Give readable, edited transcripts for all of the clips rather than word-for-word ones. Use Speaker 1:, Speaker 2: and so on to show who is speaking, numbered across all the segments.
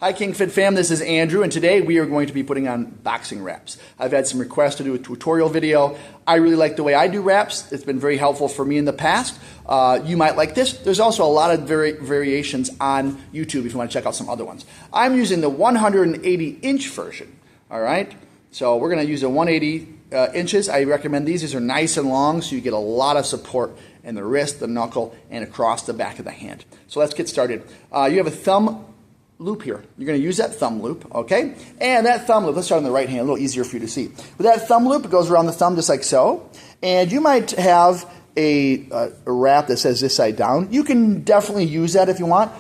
Speaker 1: Hi KingFit fam, this is Andrew, and today we are going to be putting on boxing wraps. I've had some requests to do a tutorial video. I really like the way I do wraps. It's been very helpful for me in the past. You might like this. There's also a lot of variations on YouTube if you want to check out some other ones. I'm using the 180-inch version, all right? So we're going to use a 180 inches. I recommend these. These are nice and long, so you get a lot of support in the wrist, the knuckle, and across the back of the hand. So let's get started. You have a thumb loop here. You're going to use that thumb loop, okay? And that thumb loop, let's start on the right hand, a little easier for you to see. With that thumb loop, it goes around the thumb just like so. And you might have a wrap that says this side down. You can definitely use that if you want.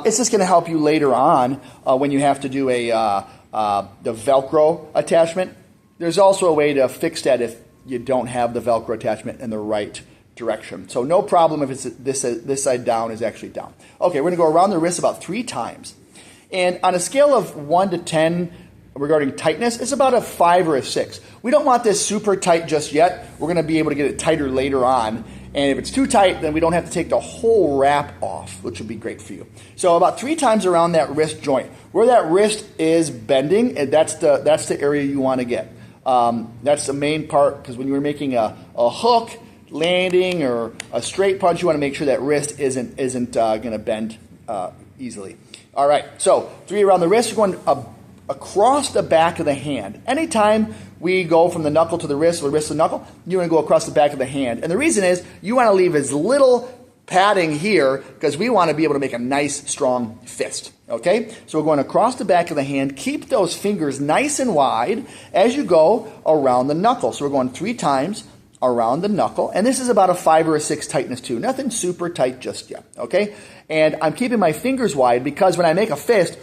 Speaker 1: It's just going to help you later on when you have to do the Velcro attachment. There's also a way to fix that if you don't have the Velcro attachment in the right direction. So no problem if it's this side down is actually down. Okay, we're going to go around the wrist about 3 times. And on a scale of 1 to 10 regarding tightness, it's about a 5 or a 6. We don't want this super tight just yet. We're going to be able to get it tighter later on. And if it's too tight, then we don't have to take the whole wrap off, which would be great for you. So about 3 times around that wrist joint. Where that wrist is bending, and that's the area you want to get. That's the main part, because when you're making a hook, landing, or a straight punch, you want to make sure that wrist isn't going to bend easily. All right, so 3 around the wrist, you're going across the back of the hand. Anytime we go from the knuckle to the wrist, or the wrist to the knuckle, you want to go across the back of the hand. And the reason is you want to leave as little padding here because we want to be able to make a nice, strong fist. Okay, so we're going across the back of the hand. Keep those fingers nice and wide as you go around the knuckle. So we're going 3 times around the knuckle, and this is about a 5 or a 6 tightness too. Nothing super tight just yet, okay? And I'm keeping my fingers wide because when I make a fist,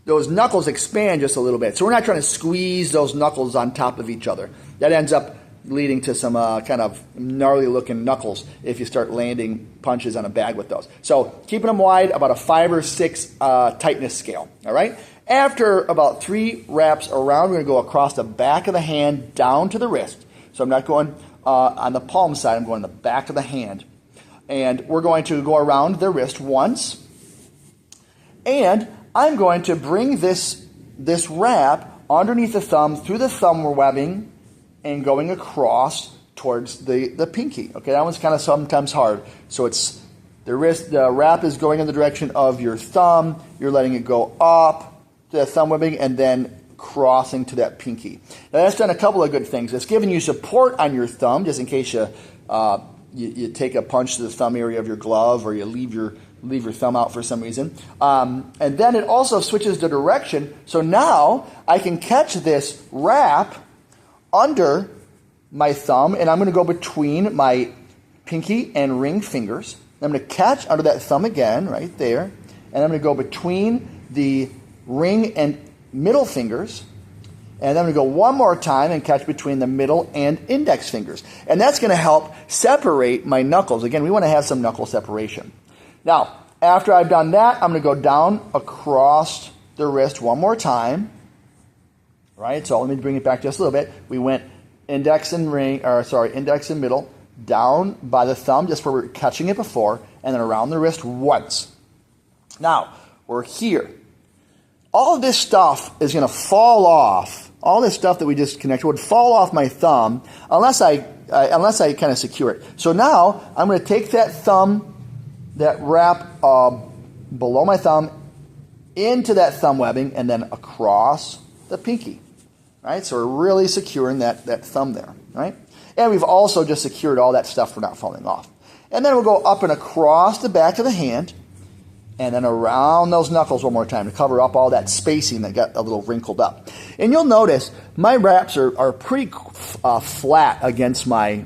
Speaker 1: those knuckles expand just a little bit. So we're not trying to squeeze those knuckles on top of each other. That ends up leading to some kind of gnarly looking knuckles if you start landing punches on a bag with those. So keeping them wide, about a 5 or 6 tightness scale, all right? After about 3 wraps around, we're gonna go across the back of the hand down to the wrist. So I'm not going on the palm side, I'm going on the back of the hand. And we're going to go around the wrist once. And I'm going to bring this wrap underneath the thumb, through the thumb webbing, and going across towards the pinky. Okay, that one's kind of sometimes hard. So it's the wrap is going in the direction of your thumb, you're letting it go up to the thumb webbing, and then crossing to that pinky. Now that's done a couple of good things. It's giving you support on your thumb, just in case you take a punch to the thumb area of your glove, or you leave your thumb out for some reason. And then it also switches the direction. So now I can catch this wrap under my thumb, and I'm going to go between my pinky and ring fingers. I'm going to catch under that thumb again, right there, and I'm going to go between the ring and middle fingers, and then we go one more time and catch between the middle and index fingers. And that's going to help separate my knuckles. Again, we want to have some knuckle separation. Now, after I've done that, I'm going to go down across the wrist one more time. Right? So let me bring it back just a little bit. We went index and middle, down by the thumb, just where we were catching it before, and then around the wrist once. Now, we're here. All of this stuff is going to fall off. All this stuff that we just connected would fall off my thumb unless I kind of secure it. So now I'm going to take that wrap below my thumb into that thumb webbing and then across the pinky. Right? So we're really securing that thumb there. Right? And we've also just secured all that stuff for not falling off. And then we'll go up and across the back of the hand, and then around those knuckles one more time to cover up all that spacing that got a little wrinkled up. And you'll notice my wraps are pretty flat against my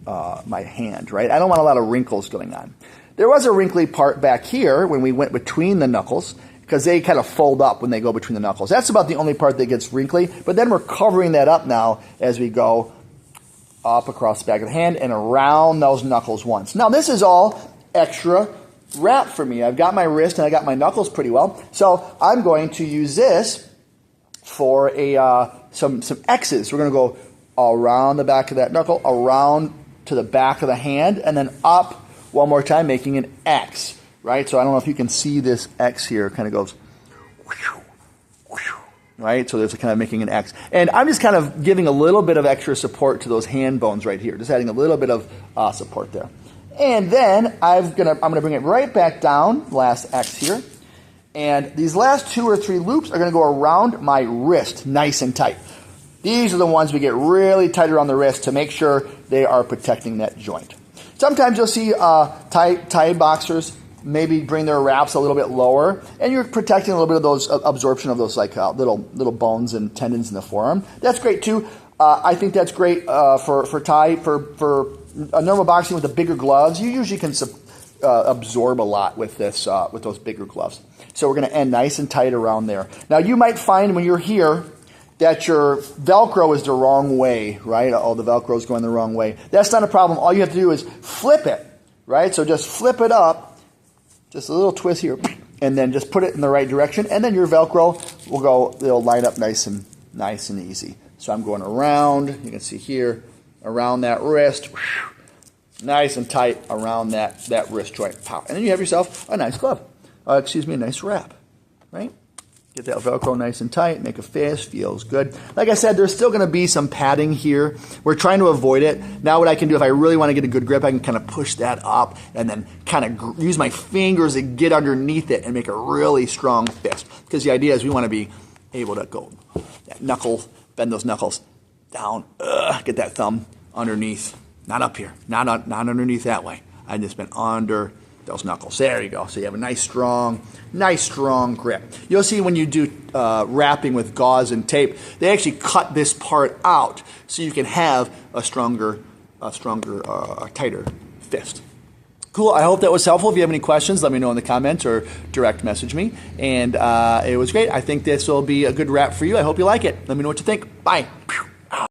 Speaker 1: hand, right? I don't want a lot of wrinkles going on. There was a wrinkly part back here when we went between the knuckles, because they kind of fold up when they go between the knuckles. That's about the only part that gets wrinkly, but then we're covering that up now as we go up across the back of the hand and around those knuckles once. Now this is all extra wrap for me. I've got my wrist and I got my knuckles pretty well. So I'm going to use this for some X's. We're going to go around the back of that knuckle, around to the back of the hand, and then up one more time, making an X, right? So I don't know if you can see this X here. It kind of goes right? So there's kind of making an X. And I'm just kind of giving a little bit of extra support to those hand bones right here, just adding a little bit of support there. And then I'm gonna bring it right back down, last X here. And these last 2 or 3 loops are gonna go around my wrist, nice and tight. These are the ones we get really tight around the wrist to make sure they are protecting that joint. Sometimes you'll see Thai boxers maybe bring their wraps a little bit lower, and you're protecting a little bit of those absorption of those like little bones and tendons in the forearm. That's great too. I think that's great for Thai. For a normal boxing with the bigger gloves, you usually can absorb a lot with this with those bigger gloves. So we're going to end nice and tight around there. Now you might find when you're here that your Velcro is the wrong way, right? Oh, the Velcro is going the wrong way. That's not a problem. All you have to do is flip it, right? So just flip it up, just a little twist here, and then just put it in the right direction, and then your Velcro will go, it'll line up nice and easy. So I'm going around, you can see here, around that wrist, nice and tight around that wrist joint. Pow. And then you have yourself a nice glove. A nice wrap, right? Get that Velcro nice and tight, make a fist, feels good. Like I said, there's still gonna be some padding here. We're trying to avoid it. Now what I can do, if I really wanna get a good grip, I can kind of push that up and then kind of use my fingers to get underneath it and make a really strong fist. Because the idea is we wanna be able to go, that knuckle, bend those knuckles down, get that thumb underneath, not up here, not underneath that way. I just been under those knuckles. There you go. So you have a nice strong grip. You'll see when you do wrapping with gauze and tape, they actually cut this part out so you can have a stronger, tighter fist. Cool. I hope that was helpful. If you have any questions, let me know in the comments or direct message me. And it was great. I think this will be a good wrap for you. I hope you like it. Let me know what you think. Bye.